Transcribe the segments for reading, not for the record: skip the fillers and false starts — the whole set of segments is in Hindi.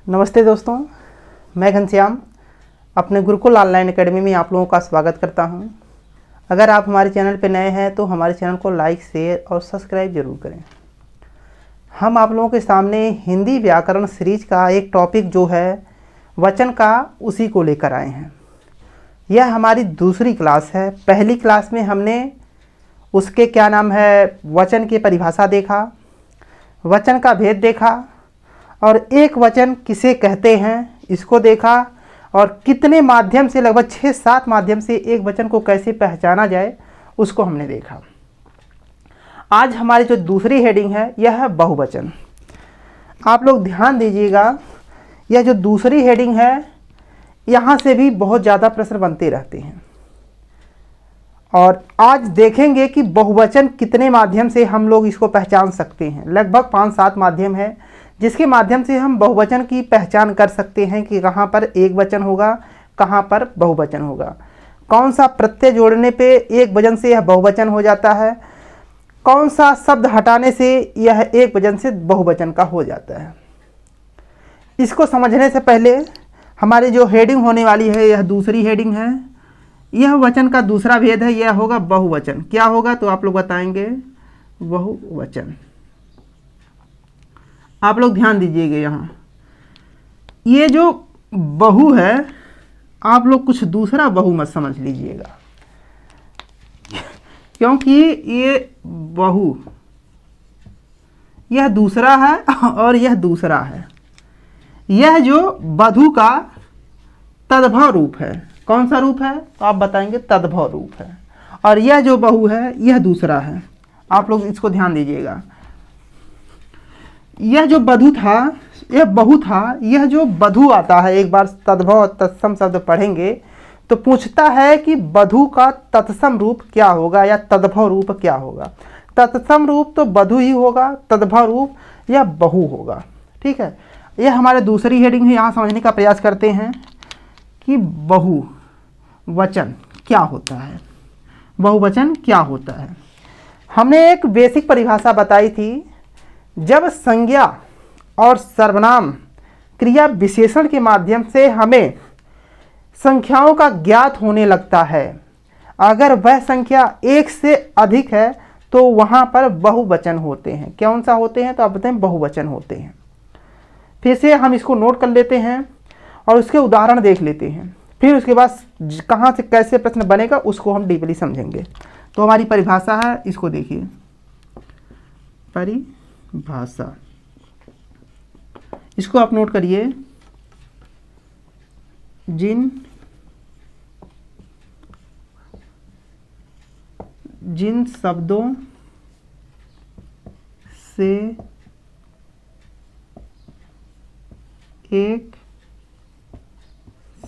नमस्ते दोस्तों, मैं घनश्याम अपने गुरुकुल ऑनलाइन एकेडमी में आप लोगों का स्वागत करता हूं। अगर आप हमारे चैनल पर नए हैं तो हमारे चैनल को लाइक, शेयर और सब्सक्राइब जरूर करें। हम आप लोगों के सामने हिंदी व्याकरण सीरीज का एक टॉपिक जो है वचन का, उसी को लेकर आए हैं। यह हमारी दूसरी क्लास है। पहली क्लास में हमने उसके क्या नाम है, वचन की परिभाषा देखा, वचन का भेद देखा और एक वचन किसे कहते हैं इसको देखा, और कितने माध्यम से, लगभग 6-7 माध्यम से एक वचन को कैसे पहचाना जाए उसको हमने देखा। आज हमारी जो दूसरी हेडिंग है यह है बहुवचन। आप लोग ध्यान दीजिएगा, यह जो दूसरी हेडिंग है यहाँ से भी बहुत ज़्यादा प्रश्न बनते रहते हैं और आज देखेंगे कि बहुवचन कितने माध्यम से हम लोग इसको पहचान सकते हैं। लगभग 5-7 माध्यम है जिसके माध्यम से हम बहुवचन की पहचान कर सकते हैं कि कहाँ पर एक वचन होगा, कहाँ पर बहुवचन होगा, कौन सा प्रत्यय जोड़ने पे एक वचन से यह बहुवचन हो जाता है, कौन सा शब्द हटाने से यह एक वचन से बहुवचन का हो जाता है। इसको समझने से पहले हमारी जो हेडिंग होने वाली है यह दूसरी हेडिंग है। यह वचन का दूसरा भेद है, यह होगा बहुवचन। क्या होगा तो आप लोग बताएंगे, बहुवचन। आप लोग ध्यान दीजिएगा, यहाँ ये जो बहु है आप लोग कुछ दूसरा बहु मत समझ लीजिएगा, क्योंकि ये बहु यह दूसरा है और यह दूसरा है। यह जो वधु का तद्भव रूप है, कौन सा रूप है तो आप बताएंगे तद्भव रूप है, और यह जो बहु है यह दूसरा है। आप लोग इसको ध्यान दीजिएगा। यह जो वधु था यह बहु था, यह जो वधु आता है, एक बार तद्भव तत्सम शब्द पढ़ेंगे तो पूछता है कि वधु का तत्सम रूप क्या होगा या तद्भव रूप क्या होगा। तत्सम रूप तो वधु ही होगा, तद्भव रूप या बहु होगा। ठीक है, यह हमारे दूसरी हेडिंग है। यहाँ समझने का प्रयास करते हैं कि बहुवचन क्या होता है, बहुवचन क्या होता है। हमने एक बेसिक परिभाषा बताई थी, जब संज्ञा और सर्वनाम क्रिया विशेषण के माध्यम से हमें संख्याओं का ज्ञात होने लगता है, अगर वह संख्या एक से अधिक है तो वहाँ पर बहुवचन होते हैं। कौन सा होते हैं तो आप बताएं, बहुवचन होते हैं। फिर से हम इसको नोट कर लेते हैं और उसके उदाहरण देख लेते हैं, फिर उसके बाद कहाँ से कैसे प्रश्न बनेगा उसको हम डीपली समझेंगे। तो हमारी परिभाषा है, इसको देखिए, परिभाषा, इसको आप नोट करिए। जिन शब्दों से एक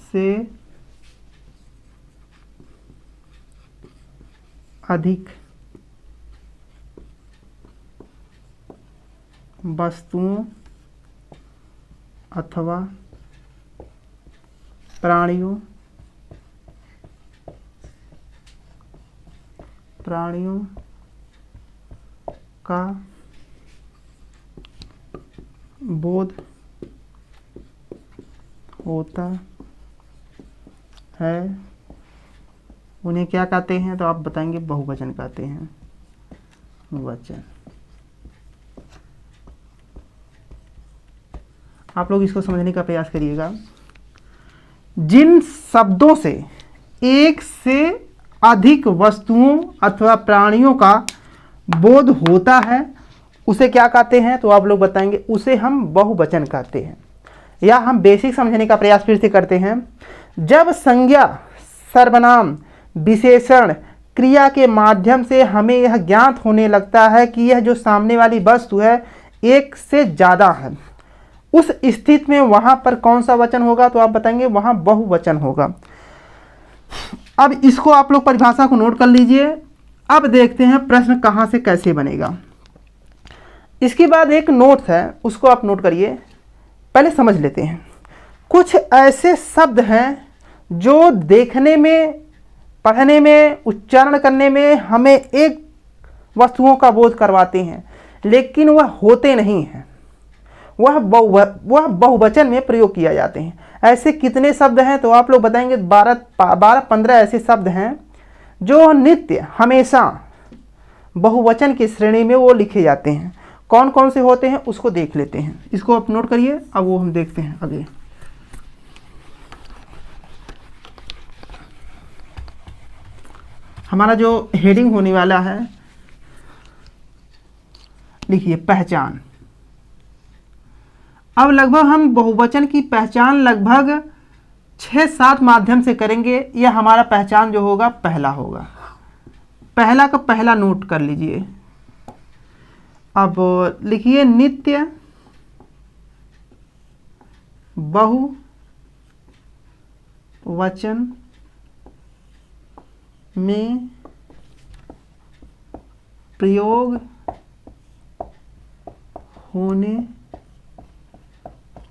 से अधिक वस्तुओं अथवा प्राणियों का बोध होता है, उन्हें क्या कहते हैं तो आप बताएंगे बहुवचन कहते हैं। वचन, आप लोग इसको समझने का प्रयास करिएगा। जिन शब्दों से एक से अधिक वस्तुओं अथवा प्राणियों का बोध होता है उसे क्या कहते हैं तो आप लोग बताएंगे उसे हम बहुवचन कहते हैं। या हम बेसिक समझने का प्रयास फिर से करते हैं। जब संज्ञा, सर्वनाम, विशेषण क्रिया के माध्यम से हमें यह ज्ञात होने लगता है कि यह जो सामने वाली वस्तु है एक से ज़्यादा है, उस स्थिति में वहाँ पर कौन सा वचन होगा तो आप बताएंगे वहाँ बहुवचन होगा। अब इसको आप लोग परिभाषा को नोट कर लीजिए। अब देखते हैं प्रश्न कहाँ से कैसे बनेगा। इसके बाद एक नोट्स है, उसको आप नोट करिए। पहले समझ लेते हैं। कुछ ऐसे शब्द हैं जो देखने में, पढ़ने में, उच्चारण करने में हमें एक वस्तुओं का बोध करवाते हैं, लेकिन वह होते नहीं हैं। वह बहुवचन में प्रयोग किया जाते हैं। ऐसे कितने शब्द हैं तो आप लोग बताएंगे 12-15 ऐसे शब्द हैं जो नित्य हमेशा बहुवचन की श्रेणी में वो लिखे जाते हैं। कौन कौन से होते हैं उसको देख लेते हैं। इसको आप नोट करिए, अब वो हम देखते हैं आगे। हमारा जो हेडिंग होने वाला है, लिखिए पहचान। अब लगभग हम बहुवचन की पहचान लगभग 6-7 माध्यम से करेंगे। यह हमारा पहचान जो होगा पहला होगा। पहला का पहला नोट कर लीजिए। अब लिखिए नित्य बहुवचन में प्रयोग होने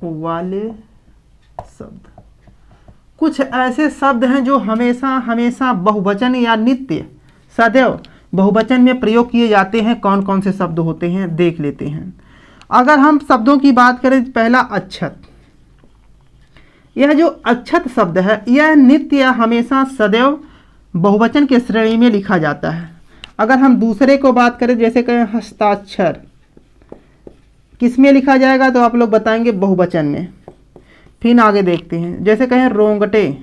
वाले शब्द। कुछ ऐसे शब्द हैं जो हमेशा हमेशा बहुवचन या नित्य सदैव बहुवचन में प्रयोग किए जाते हैं। कौन कौन से शब्द होते हैं देख लेते हैं। अगर हम शब्दों की बात करें, पहला अक्षत। यह जो अक्षत शब्द है यह नित्य या हमेशा सदैव बहुवचन के श्रेणी में लिखा जाता है। अगर हम दूसरे को बात करें, जैसे कहें हस्ताक्षर, किस में लिखा जाएगा तो आप लोग बताएंगे बहुवचन में। फिर आगे देखते हैं, जैसे कहें रोंगटे,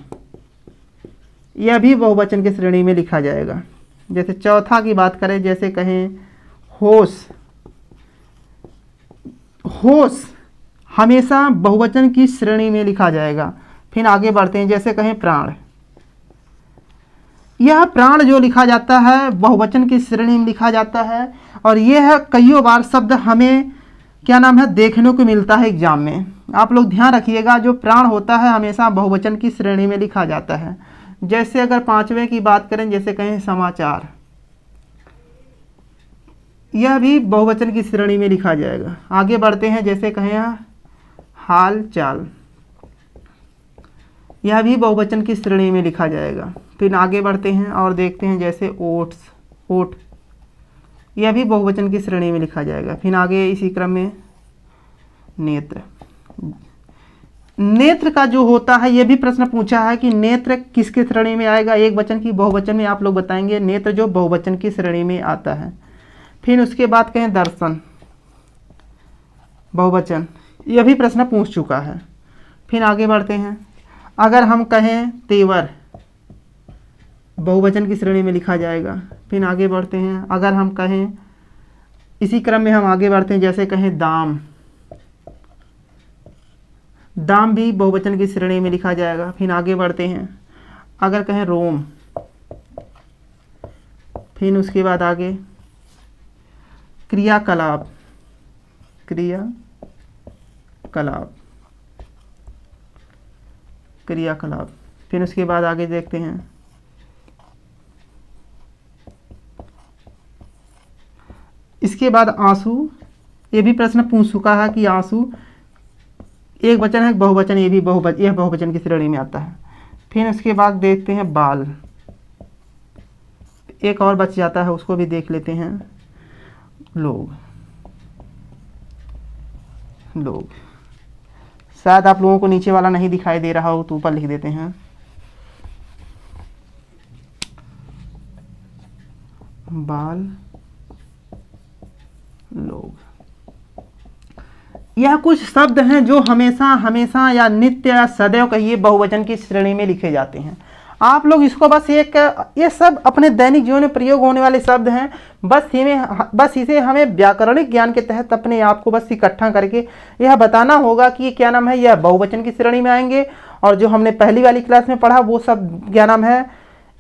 यह भी बहुवचन की श्रेणी में लिखा जाएगा। जैसे चौथा की बात करें, जैसे कहें होश, होश हमेशा बहुवचन की श्रेणी में लिखा जाएगा। फिर आगे बढ़ते हैं, जैसे कहें प्राण, यह प्राण जो लिखा जाता है बहुवचन की श्रेणी में लिखा जाता है। और यह कईयों बार शब्द हमें क्या नाम है देखने को मिलता है एग्जाम में। आप लोग ध्यान रखिएगा, जो प्राण होता है हमेशा बहुवचन की श्रेणी में लिखा जाता है। जैसे अगर पांचवें की बात करें, जैसे कहें समाचार, यह भी बहुवचन की श्रेणी में लिखा जाएगा। आगे बढ़ते हैं, जैसे कहें हाल चाल, यह भी बहुवचन की श्रेणी में लिखा जाएगा। फिर आगे बढ़ते हैं और देखते हैं, जैसे ओट्स, ओट, यह भी बहुवचन की श्रेणी में लिखा जाएगा। फिर आगे इसी क्रम में नेत्र, नेत्र का जो होता है यह भी प्रश्न पूछा है कि नेत्र किसके श्रेणी में आएगा, एक वचन की बहुवचन में। आप लोग बताएंगे नेत्र जो बहुवचन की श्रेणी में आता है। फिर उसके बाद कहें दर्शन, बहुवचन, यह भी प्रश्न पूछ चुका है। फिर आगे बढ़ते हैं, अगर हम कहें तेवर, बहुवचन की श्रेणी में लिखा जाएगा। फिर आगे बढ़ते हैं, अगर हम कहें, इसी क्रम में हम आगे बढ़ते हैं, जैसे कहें दाम, दाम भी बहुवचन की श्रेणी में लिखा जाएगा। फिर आगे बढ़ते हैं, अगर कहें रोम, फिर उसके बाद आगे क्रियाकलाप, क्रियाकलाप, क्रियाकलाप। फिर उसके बाद आगे देखते हैं, इसके बाद आंसू, ये भी प्रश्न पूछ चुका है कि आंसू एक वचन है बहुवचन, ये भी यह बहुवचन की श्रेणी में आता है। फिर उसके बाद देखते हैं बाल, एक और बच जाता है उसको भी देख लेते हैं, लोग, लोग। शायद आप लोगों को नीचे वाला नहीं दिखाई दे रहा हो तो ऊपर लिख देते हैं, बाल, लोग। यह कुछ शब्द हैं जो हमेशा हमेशा या नित्य या सदैव कहिए बहुवचन की श्रेणी में लिखे जाते हैं। आप लोग इसको बस ये सब अपने दैनिक जीवन में प्रयोग होने वाले शब्द हैं। बस इसे हमें व्याकरणिक ज्ञान के तहत अपने आप को बस इकट्ठा करके यह बताना होगा कि क्या नाम है, यह बहुवचन की श्रेणी में आएंगे, और जो हमने पहली वाली क्लास में पढ़ा वो सब क्या नाम है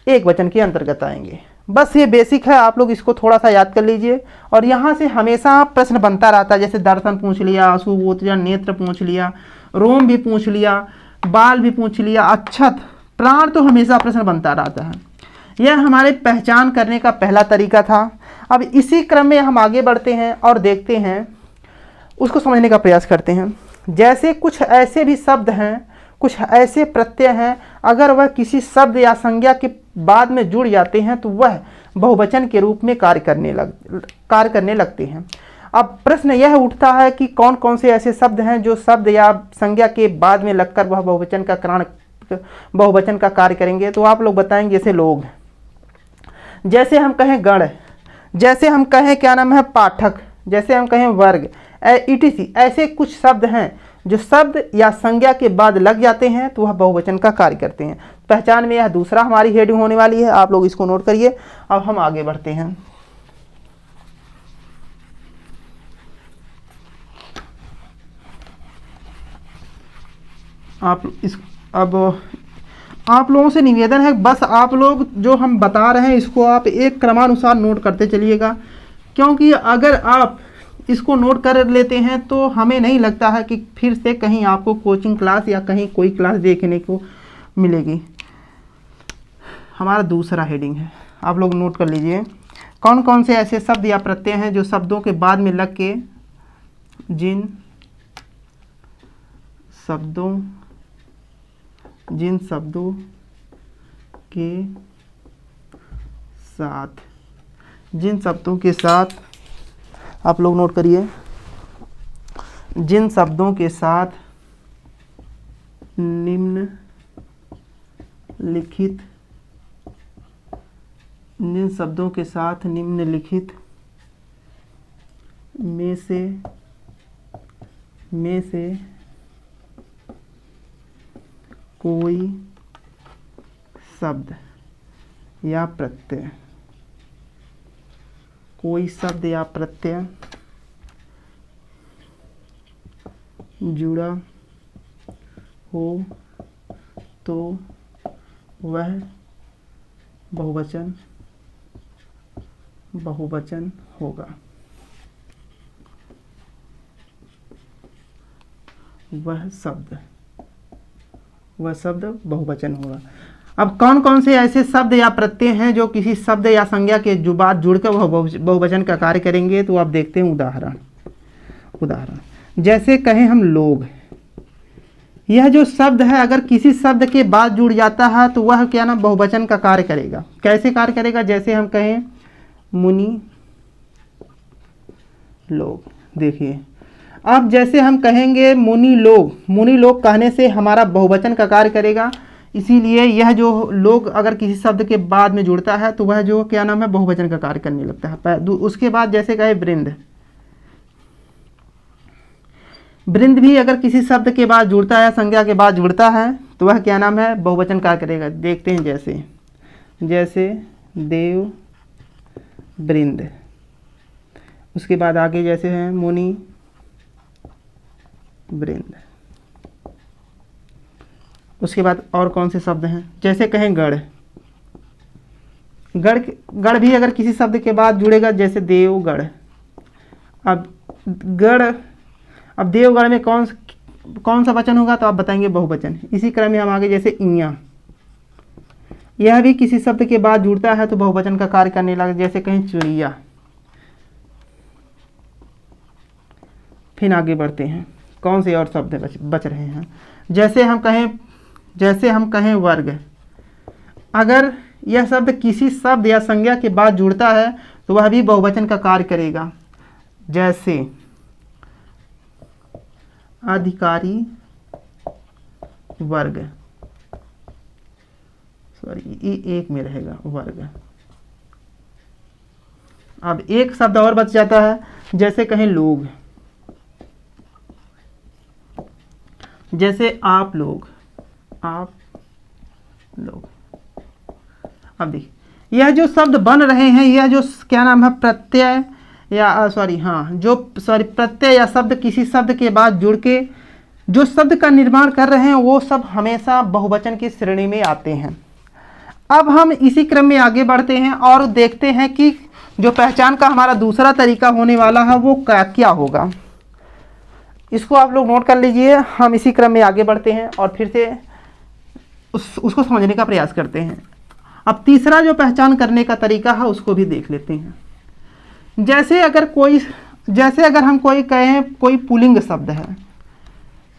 एक वचन के अंतर्गत आएंगे। बस ये बेसिक है, आप लोग इसको थोड़ा सा याद कर लीजिए। और यहाँ से हमेशा प्रश्न बनता रहता है, जैसे दर्शन पूछ लिया, आंसू पूछ लिया, नेत्र पूछ लिया, रोम भी पूछ लिया, बाल भी पूछ लिया, अक्षत, प्राण, तो हमेशा प्रश्न बनता रहता है। यह हमारे पहचान करने का पहला तरीका था। अब इसी क्रम में हम आगे बढ़ते हैं और देखते हैं, उसको समझने का प्रयास करते हैं। जैसे कुछ ऐसे भी शब्द हैं, कुछ ऐसे प्रत्यय हैं, अगर वह किसी शब्द या संज्ञा के बाद में जुड़ जाते हैं तो वह बहुवचन के रूप में कार्य करने लगते हैं। अब प्रश्न यह उठता है कि कौन कौन से ऐसे शब्द हैं जो शब्द या संज्ञा के बाद में लगकर वह बहुवचन का कार्य करेंगे। तो आप लोग बताएंगे जैसे लोग, जैसे हम कहें गण, जैसे हम कहें क्या नाम है पाठक, जैसे हम कहें वर्ग, etc। ऐसे कुछ शब्द हैं जो शब्द या संज्ञा के बाद लग जाते हैं तो वह बहुवचन का कार्य करते हैं। पहचान में यह दूसरा हमारी हेडिंग होने वाली है, आप लोग इसको नोट करिए। अब हम आगे बढ़ते हैं। अब आप लोगों से निवेदन है, बस आप लोग जो हम बता रहे हैं इसको आप एक क्रमानुसार नोट करते चलिएगा, क्योंकि अगर आप इसको नोट कर लेते हैं तो हमें नहीं लगता है कि फिर से कहीं आपको कोचिंग क्लास या कहीं कोई क्लास देखने को मिलेगी। हमारा दूसरा हेडिंग है, आप लोग नोट कर लीजिए। कौन कौन से ऐसे शब्द या प्रत्यय हैं जो शब्दों के बाद में लग के जिन शब्दों के साथ आप लोग नोट करिए, जिन शब्दों के साथ निम्नलिखित में से कोई शब्द या प्रत्यय जुड़ा हो तो वह बहुवचन होगा। वह शब्द बहुवचन होगा। अब कौन कौन से ऐसे शब्द या प्रत्यय हैं जो किसी शब्द या संज्ञा के बाद जुड़कर वह बहुवचन का कार्य करेंगे। तो आप देखते हैं उदाहरण जैसे कहें हम लोग, यह जो शब्द है अगर किसी शब्द के बाद जुड़ जाता है तो वह क्या नाम बहुवचन का कार्य करेगा। कैसे कार्य करेगा, जैसे हम कहें मुनि लोग। देखिए अब जैसे हम कहेंगे मुनि लोग कहने से हमारा बहुवचन का कार्य करेगा, इसीलिए यह जो लोग अगर किसी शब्द के बाद में जुड़ता है तो वह जो क्या नाम है बहुवचन का कार्य करने लगता है। उसके बाद जैसे कहे वृंद भी अगर किसी शब्द के बाद जुड़ता है, संज्ञा के बाद जुड़ता है तो वह क्या नाम है बहुवचन कार्य करेगा। देखते हैं जैसे देव वृंद, उसके बाद आगे जैसे हैं मुनि वृंद। उसके बाद और कौन से शब्द हैं, जैसे कहें गढ़ भी अगर किसी शब्द के बाद जुड़ेगा, जैसे देवगढ़। अब देवगढ़ में कौन सा वचन होगा, तो आप बताएंगे बहुवचन। इसी क्रम में हम आगे जैसे इयां, यह भी किसी शब्द के बाद जुड़ता है तो बहुवचन का कार्य करने लगा। जैसे कहें चिड़िया। फिर आगे बढ़ते हैं, कौन से और शब्द बच रहे हैं। जैसे हम कहें वर्ग, अगर यह शब्द किसी शब्द या संज्ञा के बाद जुड़ता है तो वह भी बहुवचन का कार्य करेगा। जैसे अधिकारी वर्ग, ये एक में रहेगा वर्ग। अब एक शब्द और बच जाता है, जैसे कहें लोग, जैसे आप लोग। अब देखिए यह जो शब्द बन रहे हैं, यह जो क्या नाम है प्रत्यय या प्रत्यय या शब्द किसी शब्द के बाद जुड़ के जो शब्द का निर्माण कर रहे हैं वो सब हमेशा बहुवचन की श्रेणी में आते हैं। अब हम इसी क्रम में आगे बढ़ते हैं और देखते हैं कि जो पहचान का हमारा दूसरा तरीका होने वाला है वो क्या होगा। इसको आप लोग नोट कर लीजिए। हम इसी क्रम में आगे बढ़ते हैं और फिर से उसको समझने का प्रयास करते हैं। अब तीसरा जो पहचान करने का तरीका है उसको भी देख लेते हैं। जैसे अगर हम कोई कहें कोई पुल्लिंग शब्द है,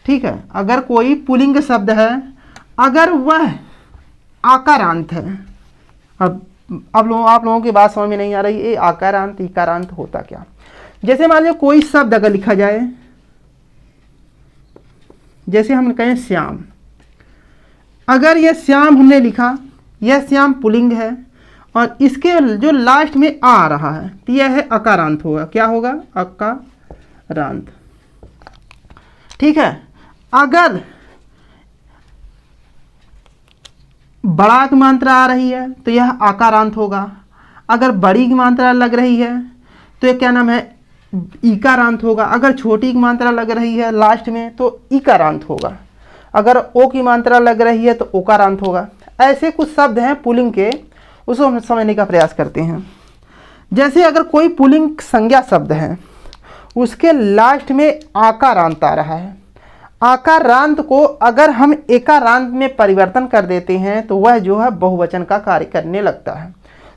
ठीक है, अगर कोई पुल्लिंग शब्द है, अगर वह आकारांत है। अब आप लोगों की बात समझ में नहीं आ रही, ये आकारांत इकारांत होता क्या। जैसे मान लो कोई शब्द अगर लिखा जाए, जैसे हम कहें श्याम, अगर यह श्याम हमने लिखा, यह श्याम पुल्लिंग है और इसके जो लास्ट में आ रहा है तो यह है अकारांत होगा। क्या होगा? अकारांत। ठीक है। अगर बड़ा की मात्रा आ रही है तो यह आकारांत होगा। अगर बड़ी की मात्रा लग रही है तो यह क्या नाम है? इकारांत होगा। अगर छोटी की मात्रा लग रही है लास्ट में तो इकारांत होगा। अगर ओ की मात्रा लग रही है तो ओकारांत होगा। ऐसे कुछ शब्द हैं पुल्लिंग के, उसको हम समझने का प्रयास करते हैं। जैसे अगर कोई पुल्लिंग संज्ञा शब्द है, उसके लास्ट में आकारांत आ रहा है, आकारांत को अगर हम एकारांत में परिवर्तन कर देते हैं तो वह जो है बहुवचन का कार्य करने लगता है।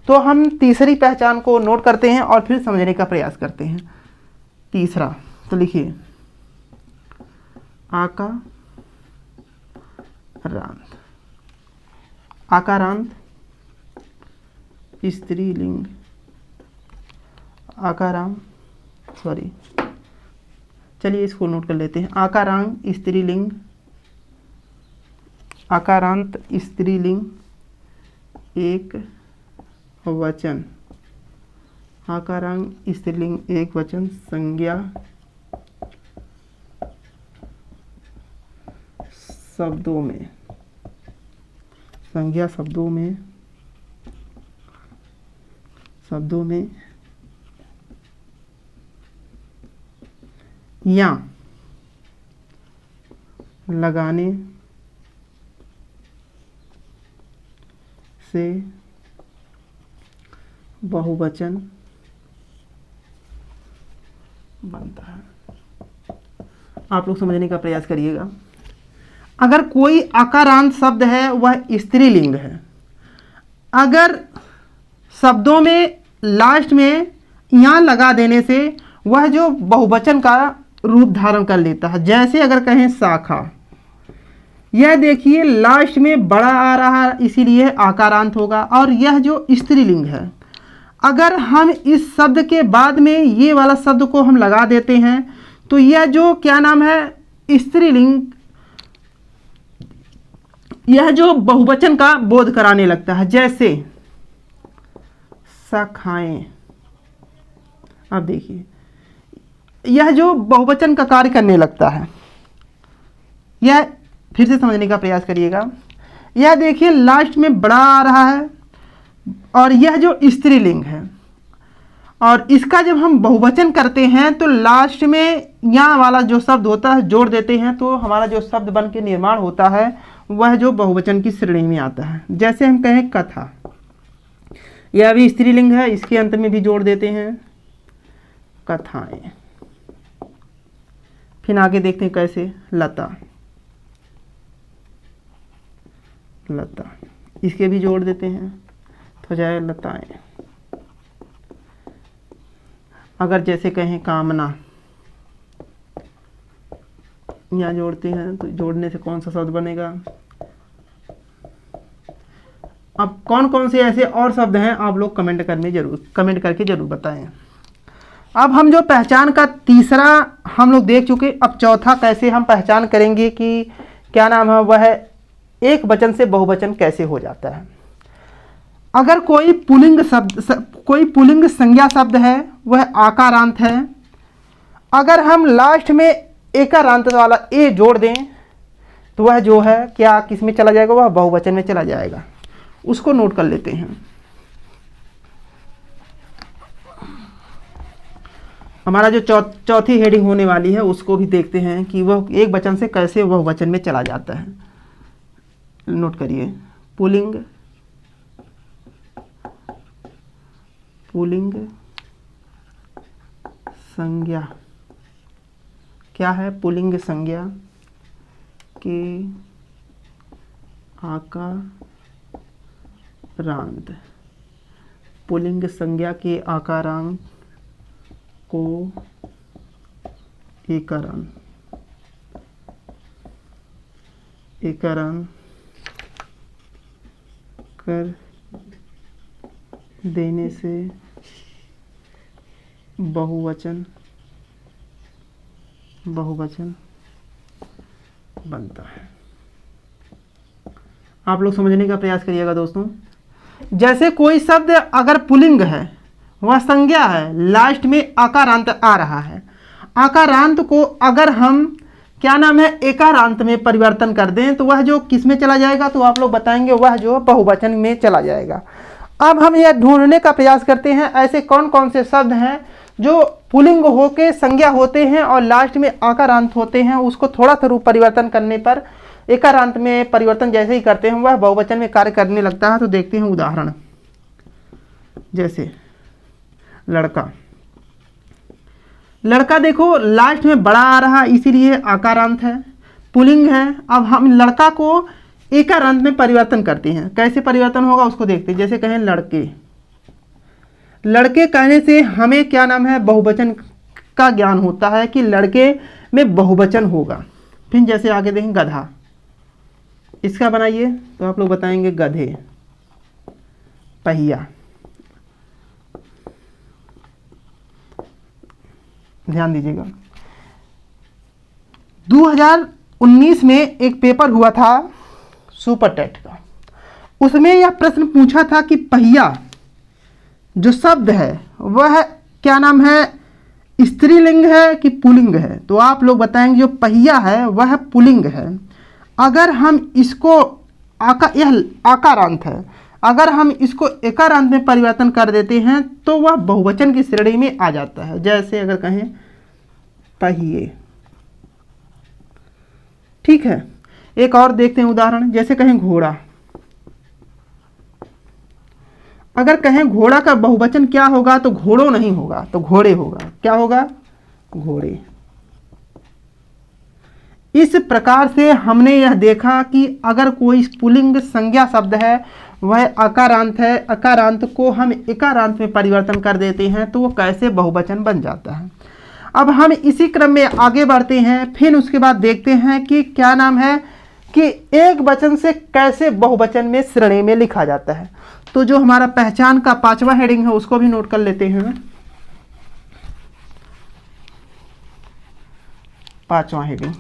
तो हम तीसरी पहचान को नोट करते हैं और फिर समझने का प्रयास करते हैं। तीसरा, तो लिखिए आकारांत। आकारांत स्त्रीलिंग, चलिए इसको नोट कर लेते हैं। आकारांत स्त्रीलिंग, आकारांत स्त्रीलिंग एक वचन, आकारांत स्त्रीलिंग एक वचन संज्ञा शब्दों में, संज्ञा शब्दों में या लगाने से बहुवचन बनता है। आप लोग समझने का प्रयास करिएगा। अगर कोई आकारांत शब्द है वह स्त्रीलिंग है, अगर शब्दों में लास्ट में यहाँ लगा देने से वह जो बहुवचन का रूप धारण कर लेता है। जैसे अगर कहें शाखा, यह देखिए लास्ट में बड़ा आ रहा है इसीलिए आकारांत होगा। और यह जो स्त्रीलिंग है, अगर हम इस शब्द के बाद में ये वाला शब्द को हम लगा देते हैं तो यह जो क्या नाम है स्त्रीलिंग, यह जो बहुवचन का बोध कराने लगता है। जैसे शाखाएं, अब देखिए यह जो बहुवचन का कार्य करने लगता है, यह फिर से समझने का प्रयास करिएगा। यह देखिए लास्ट में बड़ा आ रहा है और यह जो स्त्रीलिंग है और इसका जब हम बहुवचन करते हैं तो लास्ट में यहाँ वाला जो शब्द होता है जोड़ देते हैं तो हमारा जो शब्द बन के निर्माण होता है वह जो बहुवचन की श्रेणी में आता है। जैसे हम कहें कथा, यह भी स्त्रीलिंग है, इसके अंत में भी जोड़ देते हैं कथाएं। फिर आगे देखते हैं कैसे लता, लता इसके भी जोड़ देते हैं तो जाए लताएं। अगर जैसे कहें कामना, यहाँ जोड़ते हैं तो जोड़ने से कौन सा शब्द बनेगा? अब कौन कौन से ऐसे और शब्द हैं आप लोग कमेंट करके जरूर बताएं। अब हम जो पहचान का तीसरा हम लोग देख चुके, अब चौथा कैसे हम पहचान करेंगे कि क्या नाम है वह एक वचन से बहुवचन कैसे हो जाता है। अगर कोई पुल्लिंग संज्ञा शब्द है वह आकारांत है, अगर हम लास्ट में एकारांत वाला ए जोड़ दें तो वह जो है क्या किस में चला जाएगा? वह बहुवचन में चला जाएगा। उसको नोट कर लेते हैं। हमारा जो चौथी हेडिंग होने वाली है उसको भी देखते हैं कि वह एक वचन से कैसे वह वचन में चला जाता है। नोट करिए, पुल्लिंग संज्ञा क्या है? पुल्लिंग संज्ञा के आकारांत, पुल्लिंग संज्ञा के आकारांत को एकारण कर देने से बहुवचन बनता है। आप लोग समझने का प्रयास करिएगा दोस्तों। जैसे कोई शब्द अगर पुल्लिंग है, वह संज्ञा है, लास्ट में आकारांत आ रहा है, आकारांत को अगर हम क्या नाम है एकारांत में परिवर्तन कर दें तो वह जो किस में चला जाएगा, तो आप लोग बताएंगे वह जो बहुवचन में चला जाएगा। अब हम यह ढूंढने का प्रयास करते हैं ऐसे कौन कौन से शब्द हैं जो पुल्लिंग होके संज्ञा होते हैं और लास्ट में आकारांत होते हैं, उसको थोड़ा सा रूप परिवर्तन करने पर एकारांत में परिवर्तन जैसे ही करते हैं वह बहुवचन में कार्य करने लगता है। तो देखते हैं उदाहरण, जैसे लड़का। लड़का देखो लास्ट में बड़ा आ रहा इसीलिए आकारांत है, पुल्लिंग है। अब हम लड़का को एकारांत में परिवर्तन करते हैं, कैसे परिवर्तन होगा उसको देखते हैं। जैसे कहें लड़के, लड़के कहने से हमें क्या नाम है बहुवचन का ज्ञान होता है कि लड़के में बहुवचन होगा। फिर जैसे आगे देखें गधा, इसका बनाइए तो आप लोग बताएंगे गधे, पहिया। ध्यान दीजिएगा 2019 में एक पेपर हुआ था सुपर टेट का, उसमें यह प्रश्न पूछा था कि पहिया जो शब्द है वह क्या नाम है स्त्रीलिंग है कि पुल्लिंग है। तो आप लोग बताएंगे जो पहिया है वह पुल्लिंग है। अगर हम इसको यह आकारांत है, अगर हम इसको एकारांत में परिवर्तन कर देते हैं तो वह बहुवचन की श्रेणी में आ जाता है। जैसे अगर कहें पहिए, ठीक है। एक और देखते हैं उदाहरण, जैसे कहें घोड़ा। अगर कहें घोड़ा का बहुवचन क्या होगा तो घोड़ों नहीं होगा तो घोड़े होगा। क्या होगा? घोड़े। इस प्रकार से हमने यह देखा कि अगर कोई पुल्लिंग संज्ञा शब्द है वह अकारांत है, अकारांत को हम एकारांत में परिवर्तन कर देते हैं तो वो कैसे बहुवचन बन जाता है। अब हम इसी क्रम में आगे बढ़ते हैं, फिर उसके बाद देखते हैं कि क्या नाम है कि एक वचन से कैसे बहुवचन में श्रेणी में लिखा जाता है। तो जो हमारा पहचान का 5वां हेडिंग है उसको भी नोट कर लेते हैं। 5वां हेडिंग,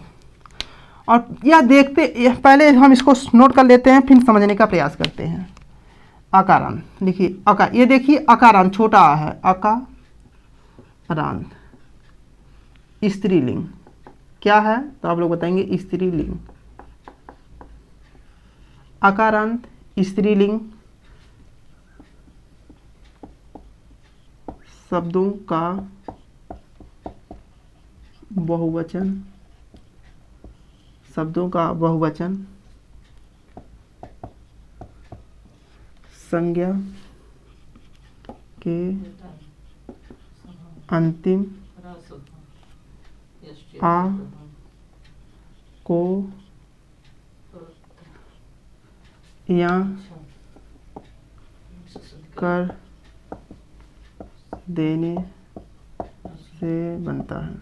और यह देखते पहले हम इसको नोट कर लेते हैं फिर समझने का प्रयास करते हैं। अकारांत लिखिए, ये देखिए अकारांत छोटा आ है, अकारांत स्त्रीलिंग क्या है तो आप लोग बताएंगे स्त्रीलिंग। अकारांत स्त्रीलिंग शब्दों का बहुवचन, शब्दों का बहुवचन संज्ञा के अंतिम आ को या कर देने से बनता है।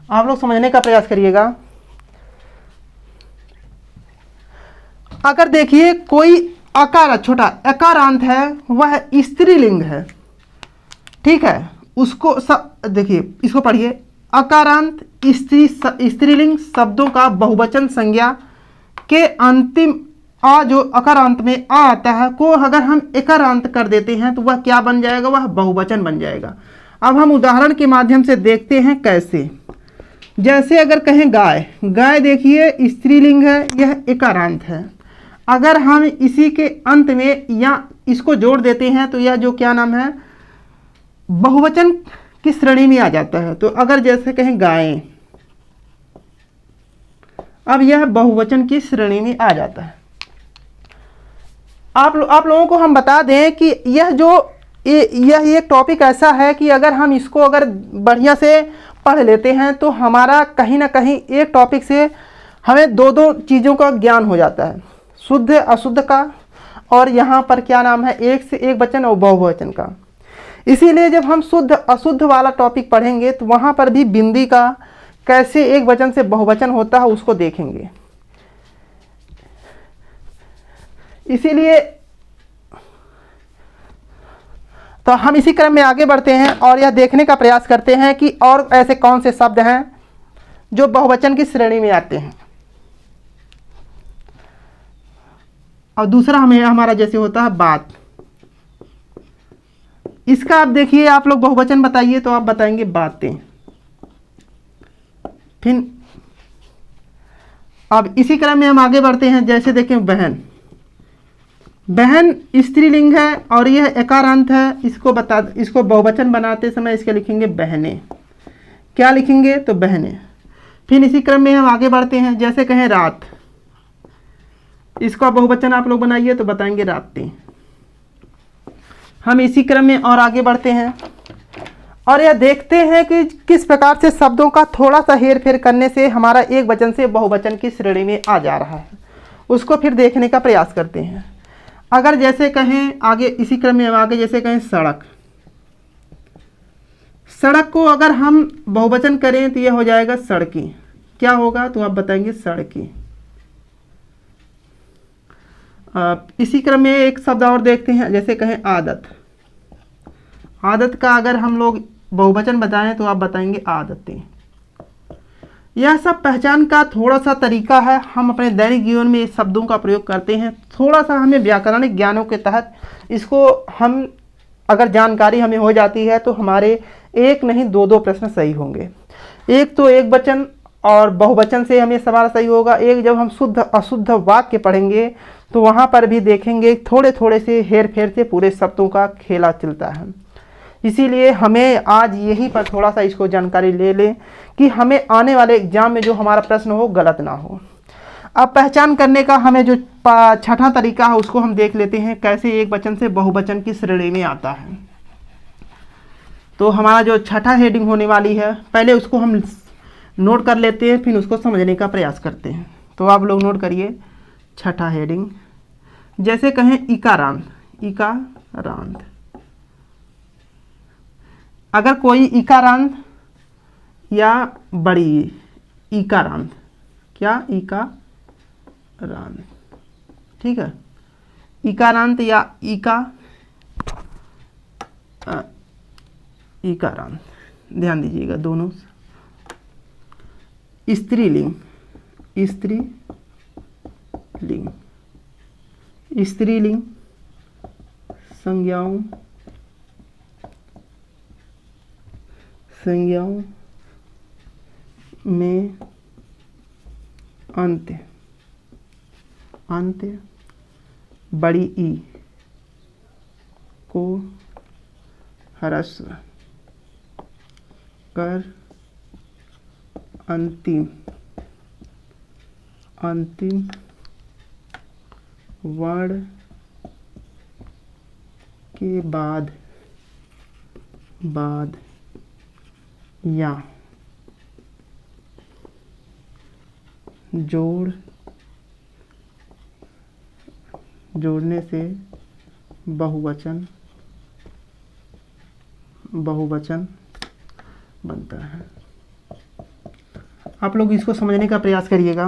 आप लोग समझने का प्रयास करिएगा। अगर देखिए कोई अकार छोटा अकारांत है वह स्त्रीलिंग है, ठीक है, उसको देखिए इसको पढ़िए। अकारांत स्त्रीलिंग शब्दों का बहुवचन संज्ञा के अंतिम आ जो अकारांत में आ आता है को अगर हम एकारांत कर देते हैं तो वह क्या बन जाएगा, वह बहुवचन बन जाएगा। अब हम उदाहरण के माध्यम से देखते हैं कैसे। जैसे अगर कहें गाय, गाय देखिए स्त्रीलिंग है, यह एकारांत है। अगर हम इसी के अंत में या इसको जोड़ देते हैं तो यह जो क्या नाम है बहुवचन की श्रेणी में आ जाता है। तो अगर जैसे कहें गायें, अब यह बहुवचन की श्रेणी में आ जाता है। आप लोगों को हम बता दें कि यह एक टॉपिक ऐसा है कि अगर हम इसको अगर बढ़िया से पढ़ लेते हैं तो हमारा कहीं ना कहीं एक टॉपिक से हमें दो चीज़ों का ज्ञान हो जाता है, शुद्ध अशुद्ध का, और यहाँ पर क्या नाम है एक से एक वचन और बहुवचन का। इसीलिए जब हम शुद्ध अशुद्ध वाला टॉपिक पढ़ेंगे तो वहाँ पर भी बिंदी का कैसे एक वचन से बहुवचन होता है उसको देखेंगे। इसीलिए तो हम इसी क्रम में आगे बढ़ते हैं और यह देखने का प्रयास करते हैं कि और ऐसे कौन से शब्द हैं जो बहुवचन की श्रेणी में आते हैं। और दूसरा हमें हमारा जैसे होता है बात, इसका आप देखिए, आप लोग बहुवचन बताइए तो आप बताएंगे बातें। फिर अब इसी क्रम में हम आगे बढ़ते हैं, जैसे देखें बहन, बहन स्त्रीलिंग है और यह एकारांत है। इसको बहुवचन बनाते समय इसके लिखेंगे बहनें। क्या लिखेंगे? तो बहनें। फिर इसी क्रम में हम आगे बढ़ते हैं, जैसे कहें रात, इसका बहुवचन आप लोग बनाइए तो बताएंगे रातें। हम इसी क्रम में और आगे बढ़ते हैं और यह देखते हैं कि किस प्रकार से शब्दों का थोड़ा सा हेर फेर करने से हमारा एक वचन से बहुवचन की श्रेणी में आ जा रहा है, उसको फिर देखने का प्रयास करते हैं। अगर जैसे कहें आगे, इसी क्रम में आगे जैसे कहें सड़क, सड़क को अगर हम बहुवचन करें तो यह हो जाएगा सड़की। क्या होगा? तो आप बताएंगे सड़की। इसी क्रम में एक शब्द और देखते हैं, जैसे कहें आदत, आदत का अगर हम लोग बहुवचन बताएं तो आप बताएंगे आदतें। यह सब पहचान का थोड़ा सा तरीका है, हम अपने दैनिक जीवन में इस शब्दों का प्रयोग करते हैं। थोड़ा सा हमें व्याकरणिक ज्ञानों के तहत इसको हम अगर जानकारी हमें हो जाती है तो हमारे एक नहीं दो प्रश्न सही होंगे। एक तो एक वचन और बहुवचन से हमें सवाल सही होगा। एक जब हम शुद्ध अशुद्ध वाक्य पढ़ेंगे तो वहाँ पर भी देखेंगे थोड़े थोड़े से हेर फेर से पूरे शब्दों का खेला चलता है। इसीलिए हमें आज यहीं पर थोड़ा सा इसको जानकारी ले लें कि हमें आने वाले एग्जाम में जो हमारा प्रश्न हो गलत ना हो। अब पहचान करने का हमें जो छठा तरीका है उसको हम देख लेते हैं, कैसे एक वचन से बहुवचन की श्रेणी में आता है। तो हमारा जो छठा हेडिंग होने वाली है, पहले उसको हम नोट कर लेते हैं, फिर उसको समझने का प्रयास करते हैं। तो आप लोग नोट करिए छठा हेडिंग, जैसे कहें इकारांत, इकारांत। अगर कोई इकारांत या बड़ी इकारांत, क्या इकारांत, ठीक है, इकारांत या इकारांत, ध्यान दीजिएगा दोनों। स्त्रीलिंग, स्त्रीलिंग, स्त्रीलिंग संज्ञाओं में अंत्य बड़ी ई को ह्रस्व कर अंतिम वर्ण के बाद या जोड़ने से बहुवचन बनता है। आप लोग इसको समझने का प्रयास करिएगा।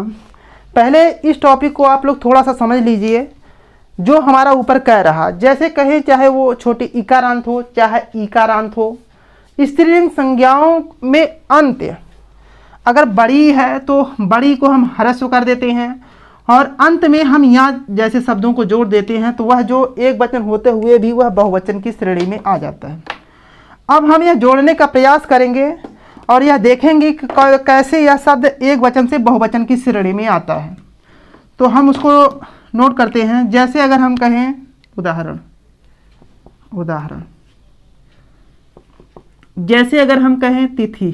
पहले इस टॉपिक को आप लोग थोड़ा सा समझ लीजिए, जो हमारा ऊपर कह रहा, जैसे कहे चाहे वो छोटी इकारांत हो चाहे इकारांत हो, स्त्रीलिंग संज्ञाओं में अंत्य अगर बड़ी है तो बड़ी को हम ह्रस्व कर देते हैं और अंत में हम यहाँ जैसे शब्दों को जोड़ देते हैं तो वह जो एक वचन होते हुए भी वह बहुवचन की श्रेणी में आ जाता है। अब हम यह जोड़ने का प्रयास करेंगे और यह देखेंगे कि कैसे यह शब्द एक वचन से बहुवचन की श्रेणी में आता है। तो हम उसको नोट करते हैं, जैसे अगर हम कहें उदाहरण, जैसे अगर हम कहें तिथि,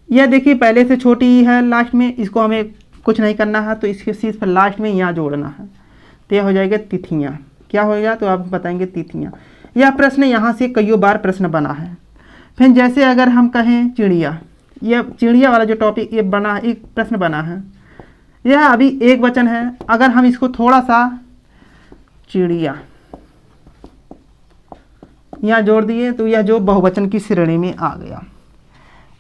यह देखिए पहले से छोटी है लास्ट में, इसको हमें कुछ नहीं करना है तो इसके शीर्ष पर लास्ट में यहाँ जोड़ना है, तो यह हो जाएगा तिथियाँ। क्या होगा? तो आप बताएंगे तिथियाँ। यह प्रश्न यहाँ से कईयों बार प्रश्न बना है। फिर जैसे अगर हम कहें चिड़िया, यह चिड़िया वाला जो टॉपिक ये बना है, एक प्रश्न बना है, यह अभी एक वचन है। अगर हम इसको थोड़ा सा चिड़िया यहाँ जोड़ दिए तो यह जो बहुवचन की श्रेणी में आ गया।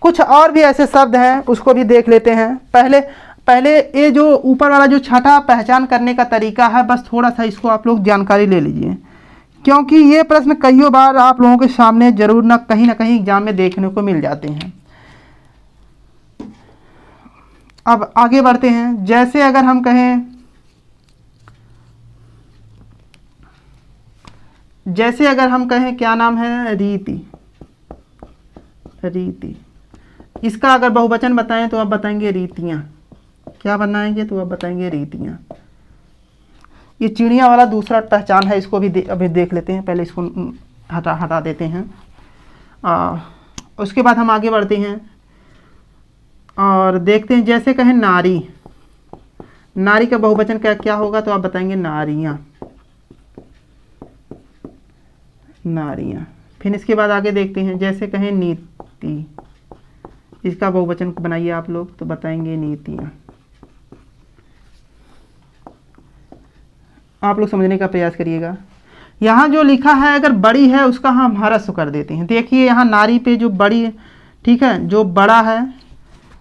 कुछ और भी ऐसे शब्द हैं, उसको भी देख लेते हैं। पहले ये जो ऊपर वाला जो छठा पहचान करने का तरीका है, बस थोड़ा सा इसको आप लोग जानकारी ले लीजिए क्योंकि ये प्रश्न कईयों बार आप लोगों के सामने जरूर ना कहीं एग्जाम में देखने को मिल जाते हैं। अब आगे बढ़ते हैं। जैसे अगर हम कहें, क्या नाम है, रीति। इसका अगर बहुवचन बताएं तो आप बताएंगे रीतियां। क्या बनाएंगे तो आप बताएंगे रीतियां। ये चिड़िया वाला दूसरा पहचान है, इसको भी अभी देख लेते हैं। पहले इसको हटा देते हैं। उसके बाद हम आगे बढ़ते हैं और देखते हैं। जैसे कहें नारी, का बहुवचन क्या होगा तो आप बताएंगे नारियां। फिर इसके बाद आगे देखते हैं। जैसे कहें नीति, इसका बहुवचन बनाइए आप लोग तो बताएंगे नीतियां। आप लोग समझने का प्रयास करिएगा। यहाँ जो लिखा है अगर बड़ी है उसका हम ह्रस्व कर देते हैं। देखिए यहाँ नारी पे जो बड़ी, ठीक है, जो बड़ा है,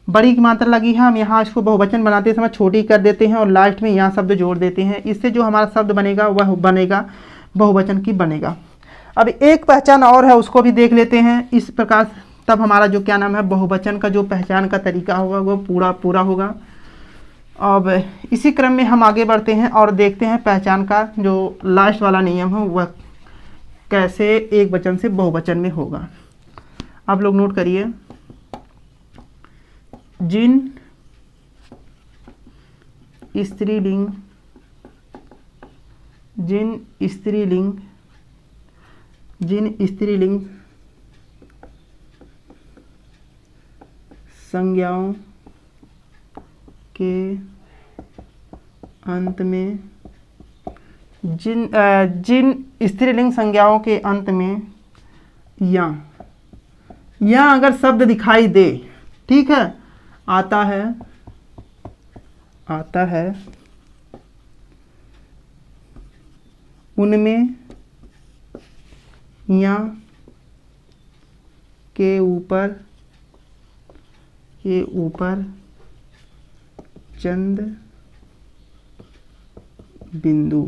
बड़ी की मात्रा लगी है, हम यहाँ इसको बहुवचन बनाते समय छोटी कर देते हैं और लास्ट में यहाँ शब्द जोड़ देते हैं। इससे जो हमारा शब्द बनेगा वह बनेगा बहुवचन की बनेगा। अब एक पहचान और है, उसको भी देख लेते हैं। इस प्रकार तब हमारा जो क्या नाम है बहुवचन का जो पहचान का तरीका होगा वो पूरा होगा। अब इसी क्रम में हम आगे बढ़ते हैं और देखते हैं पहचान का जो लास्ट वाला नियम है वह कैसे एक वचन से बहुवचन में होगा। आप लोग नोट करिए। जिन स्त्रीलिंग संज्ञाओं के अंत में, जिन स्त्रीलिंग संज्ञाओं के अंत में या अगर शब्द दिखाई दे, ठीक है, आता है उनमें या के ऊपर चंद बिंदु।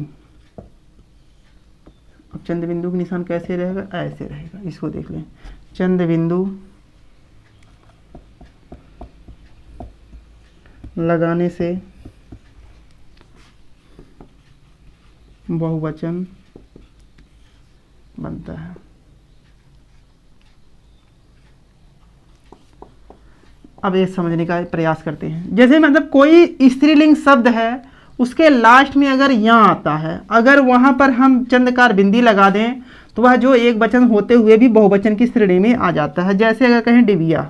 अब चंद बिंदु का निशान कैसे रहेगा, ऐसे रहेगा। इसको देख लें। चंद बिंदु लगाने से बहुवचन बनता है। अब ये समझने का प्रयास करते हैं। जैसे मतलब कोई स्त्रीलिंग शब्द है, उसके लास्ट में अगर या आता है, अगर वहां पर हम चंद्रकार बिंदी लगा दें तो वह जो एक वचन होते हुए भी बहुवचन की श्रेणी में आ जाता है। जैसे अगर कहें डिबिया,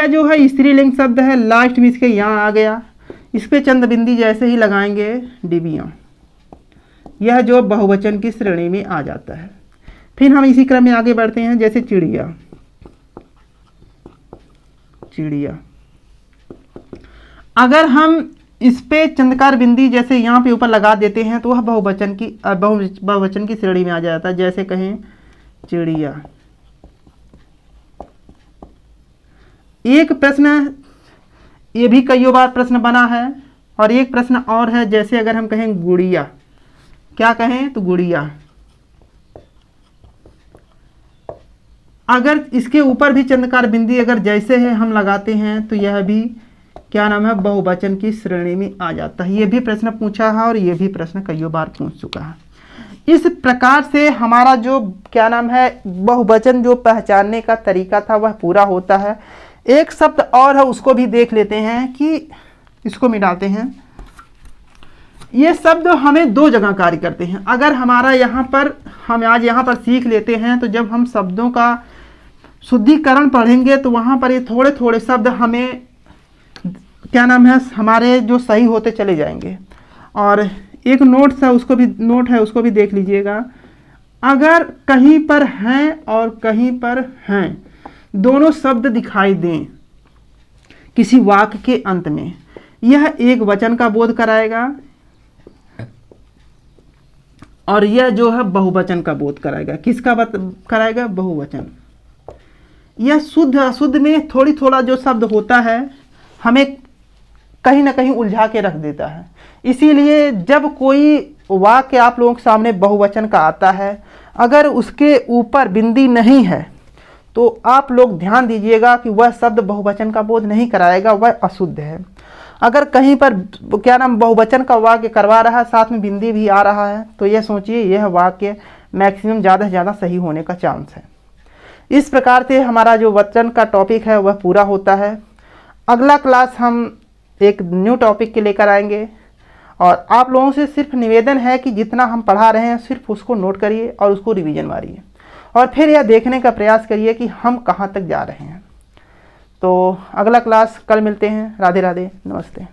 जो है स्त्रीलिंग शब्द है, लास्ट में इसके यहाँ आ गया, इस पे चंद बिंदी जैसे ही लगाएंगे डिबिया, यह जो बहुवचन की श्रेणी में आ जाता है। फिर हम इसी क्रम में आगे बढ़ते हैं। जैसे चिड़िया, अगर हम इस पे चंद्रकार बिंदी जैसे यहाँ पे ऊपर लगा देते हैं तो वह बहुवचन की श्रेणी में आ जाता है। जैसे कहें चिड़िया। एक प्रश्न, ये भी कई बार प्रश्न बना है, और एक प्रश्न और है। जैसे अगर हम कहें गुड़िया, क्या कहें तो गुड़िया, अगर इसके ऊपर भी चंद्रकार बिंदी अगर जैसे है हम लगाते हैं तो यह भी क्या नाम है बहुवचन की श्रेणी में आ जाता है। ये भी प्रश्न पूछा है और ये भी प्रश्न कई बार पूछ चुका है। इस प्रकार से हमारा जो क्या नाम है बहुवचन जो पहचानने का तरीका था वह पूरा होता है। एक शब्द और है, उसको भी देख लेते हैं कि इसको मिटाते हैं। ये शब्द हमें दो जगह कार्य करते हैं। अगर हमारा यहाँ पर हम आज यहाँ पर सीख लेते हैं तो जब हम शब्दों का शुद्धिकरण पढ़ेंगे तो वहाँ पर ये थोड़े थोड़े शब्द हमें क्या नाम है हमारे जो सही होते चले जाएंगे। और एक नोट है उसको भी देख लीजिएगा। अगर कहीं पर हैं और कहीं पर हैं दोनों शब्द दिखाई दें किसी वाक्य के अंत में, यह एक वचन का बोध कराएगा और यह जो है बहुवचन का बोध कराएगा। किसका कराएगा? बहुवचन। यह शुद्ध अशुद्ध में थोड़ा जो शब्द होता है हमें कहीं ना कहीं उलझा के रख देता है। इसीलिए जब कोई वाक्य आप लोगों के सामने बहुवचन का आता है, अगर उसके ऊपर बिंदी नहीं है तो आप लोग ध्यान दीजिएगा कि वह शब्द बहुवचन का बोध नहीं कराएगा, वह अशुद्ध है। अगर कहीं पर क्या नाम बहुवचन का वाक्य करवा रहा है, साथ में बिंदी भी आ रहा है, तो यह सोचिए यह वाक्य मैक्सिमम ज़्यादा से ज़्यादा सही होने का चांस है। इस प्रकार से हमारा जो वचन का टॉपिक है वह पूरा होता है। अगला क्लास हम एक न्यू टॉपिक के लेकर आएंगे, और आप लोगों से सिर्फ निवेदन है कि जितना हम पढ़ा रहे हैं सिर्फ उसको नोट करिए और उसको रिवीजन मारिए, और फिर यह देखने का प्रयास करिए कि हम कहाँ तक जा रहे हैं। तो अगला क्लास कल मिलते हैं। राधे राधे, नमस्ते।